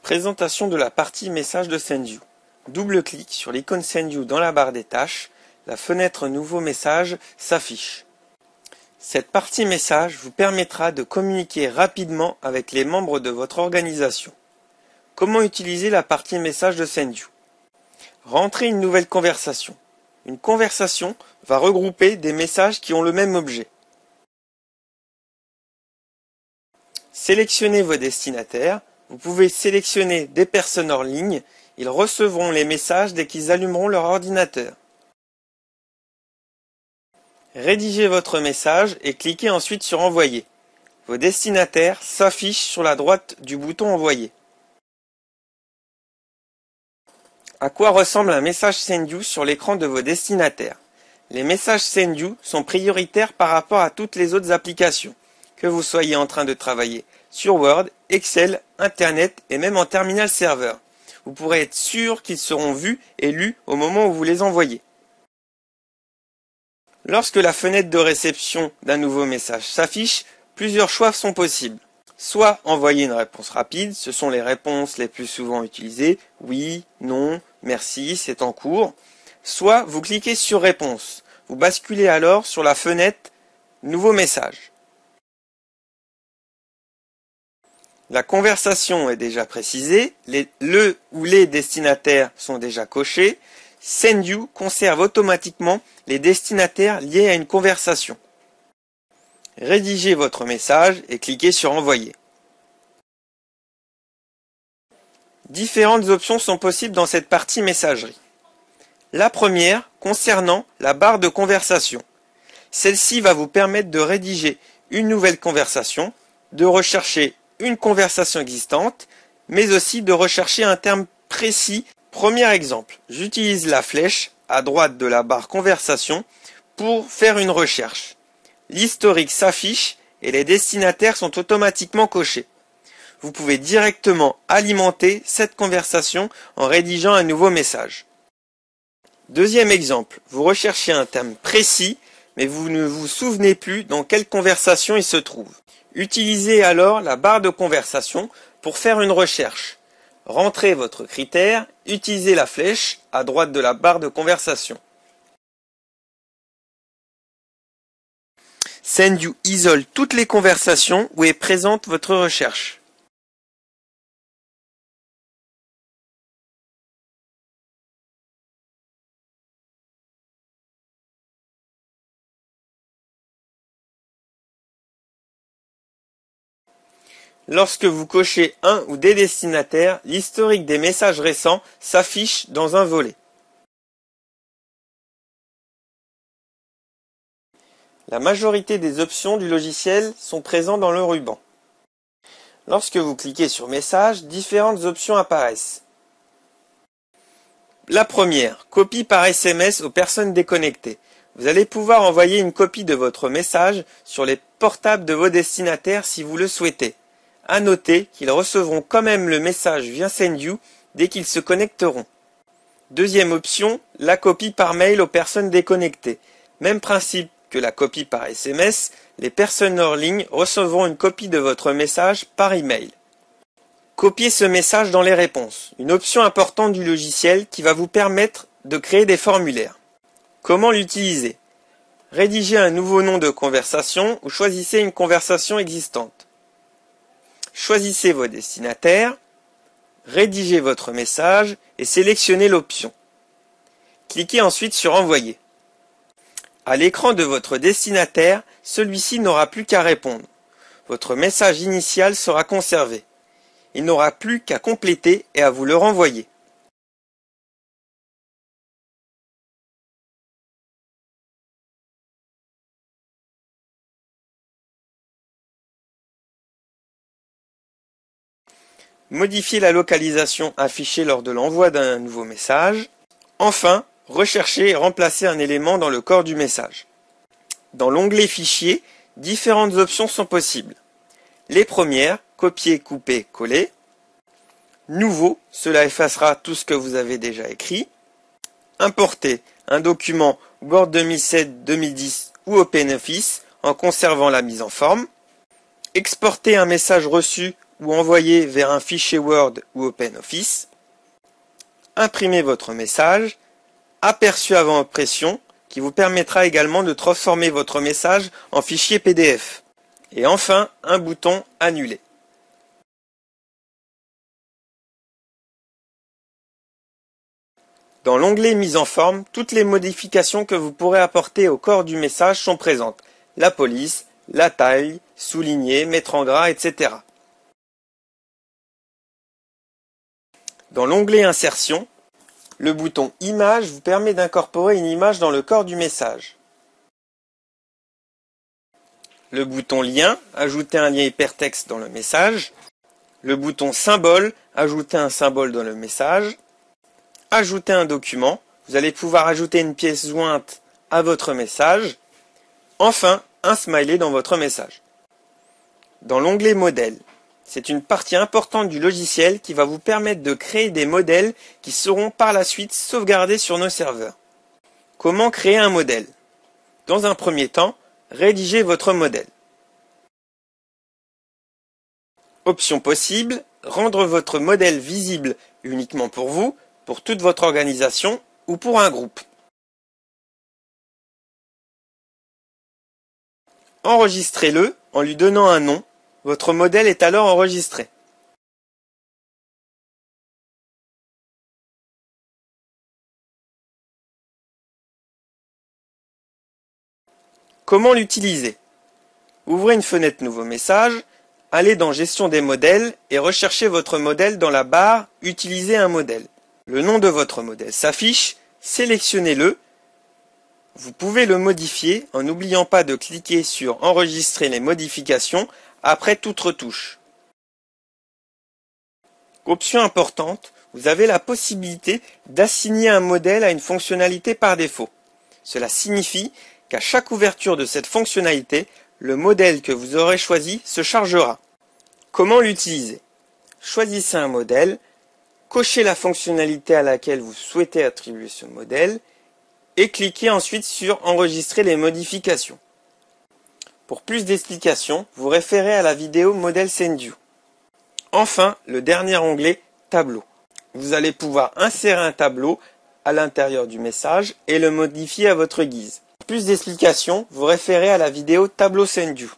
Présentation de la partie message de SendYou. Double-clic sur l'icône SendYou dans la barre des tâches, la fenêtre Nouveau message s'affiche. Cette partie message vous permettra de communiquer rapidement avec les membres de votre organisation. Comment utiliser la partie message de SendYou? Rentrez une nouvelle conversation. Une conversation va regrouper des messages qui ont le même objet. Sélectionnez vos destinataires. Vous pouvez sélectionner des personnes hors ligne. Ils recevront les messages dès qu'ils allumeront leur ordinateur. Rédigez votre message et cliquez ensuite sur Envoyer. Vos destinataires s'affichent sur la droite du bouton Envoyer. À quoi ressemble un message SendYou sur l'écran de vos destinataires? Les messages SendYou sont prioritaires par rapport à toutes les autres applications, que vous soyez en train de travailler sur Word, Excel, Internet et même en terminal serveur. Vous pourrez être sûr qu'ils seront vus et lus au moment où vous les envoyez. Lorsque la fenêtre de réception d'un nouveau message s'affiche, plusieurs choix sont possibles. Soit envoyer une réponse rapide, ce sont les réponses les plus souvent utilisées, oui, non, merci, c'est en cours. Soit vous cliquez sur Réponse. Vous basculez alors sur la fenêtre Nouveau message. La conversation est déjà précisée, le ou les destinataires sont déjà cochés. SendYou conserve automatiquement les destinataires liés à une conversation. Rédigez votre message et cliquez sur Envoyer. Différentes options sont possibles dans cette partie messagerie. La première concernant la barre de conversation. Celle-ci va vous permettre de rédiger une nouvelle conversation, de rechercher une conversation existante, mais aussi de rechercher un terme précis. Premier exemple, j'utilise la flèche à droite de la barre conversation pour faire une recherche. L'historique s'affiche et les destinataires sont automatiquement cochés. Vous pouvez directement alimenter cette conversation en rédigeant un nouveau message. Deuxième exemple, vous recherchez un terme précis, mais vous ne vous souvenez plus dans quelle conversation il se trouve. Utilisez alors la barre de conversation pour faire une recherche. Rentrez votre critère, utilisez la flèche à droite de la barre de conversation. SendYou isole toutes les conversations où est présente votre recherche. Lorsque vous cochez un ou des destinataires, l'historique des messages récents s'affiche dans un volet. La majorité des options du logiciel sont présentes dans le ruban. Lorsque vous cliquez sur Messages, différentes options apparaissent. La première, copie par SMS aux personnes déconnectées. Vous allez pouvoir envoyer une copie de votre message sur les portables de vos destinataires si vous le souhaitez. À noter qu'ils recevront quand même le message via SendYou dès qu'ils se connecteront. Deuxième option, la copie par mail aux personnes déconnectées. Même principe que la copie par SMS, les personnes hors ligne recevront une copie de votre message par email. Copiez ce message dans les réponses, une option importante du logiciel qui va vous permettre de créer des formulaires. Comment l'utiliser? Rédigez un nouveau nom de conversation ou choisissez une conversation existante. Choisissez vos destinataires, rédigez votre message et sélectionnez l'option. Cliquez ensuite sur Envoyer. À l'écran de votre destinataire, celui-ci n'aura plus qu'à répondre. Votre message initial sera conservé. Il n'aura plus qu'à compléter et à vous le renvoyer. Modifiez la localisation affichée lors de l'envoi d'un nouveau message. Enfin, rechercher et remplacer un élément dans le corps du message. Dans l'onglet Fichier, différentes options sont possibles. Les premières, copier, couper, coller. Nouveau, cela effacera tout ce que vous avez déjà écrit. Importer un document Word 2007, 2010 ou OpenOffice en conservant la mise en forme. Exporter un message reçu ou envoyer vers un fichier Word ou OpenOffice, imprimer votre message, aperçu avant impression, qui vous permettra également de transformer votre message en fichier PDF. Et enfin, un bouton Annuler. Dans l'onglet Mise en forme, toutes les modifications que vous pourrez apporter au corps du message sont présentes. La police, la taille, souligner, mettre en gras, etc. Dans l'onglet Insertion, le bouton Image vous permet d'incorporer une image dans le corps du message. Le bouton Lien, ajouter un lien hypertexte dans le message. Le bouton Symbole, ajouter un symbole dans le message. Ajouter un document, vous allez pouvoir ajouter une pièce jointe à votre message. Enfin, un smiley dans votre message. Dans l'onglet Modèle, c'est une partie importante du logiciel qui va vous permettre de créer des modèles qui seront par la suite sauvegardés sur nos serveurs. Comment créer un modèle? Dans un premier temps, rédigez votre modèle. Option possible, rendre votre modèle visible uniquement pour vous, pour toute votre organisation ou pour un groupe. Enregistrez-le en lui donnant un nom. Votre modèle est alors enregistré. Comment l'utiliser? Ouvrez une fenêtre Nouveau message, allez dans Gestion des modèles et recherchez votre modèle dans la barre Utiliser un modèle. Le nom de votre modèle s'affiche, sélectionnez-le. Vous pouvez le modifier en n'oubliant pas de cliquer sur Enregistrer les modifications après toute retouche. Option importante, vous avez la possibilité d'assigner un modèle à une fonctionnalité par défaut. Cela signifie qu'à chaque ouverture de cette fonctionnalité, le modèle que vous aurez choisi se chargera. Comment l'utiliser? Choisissez un modèle, cochez la fonctionnalité à laquelle vous souhaitez attribuer ce modèle et cliquez ensuite sur Enregistrer les modifications. Pour plus d'explications, vous référez à la vidéo Model SendView. Enfin, le dernier onglet Tableau. Vous allez pouvoir insérer un tableau à l'intérieur du message et le modifier à votre guise. Pour plus d'explications, vous référez à la vidéo Tableau SendView.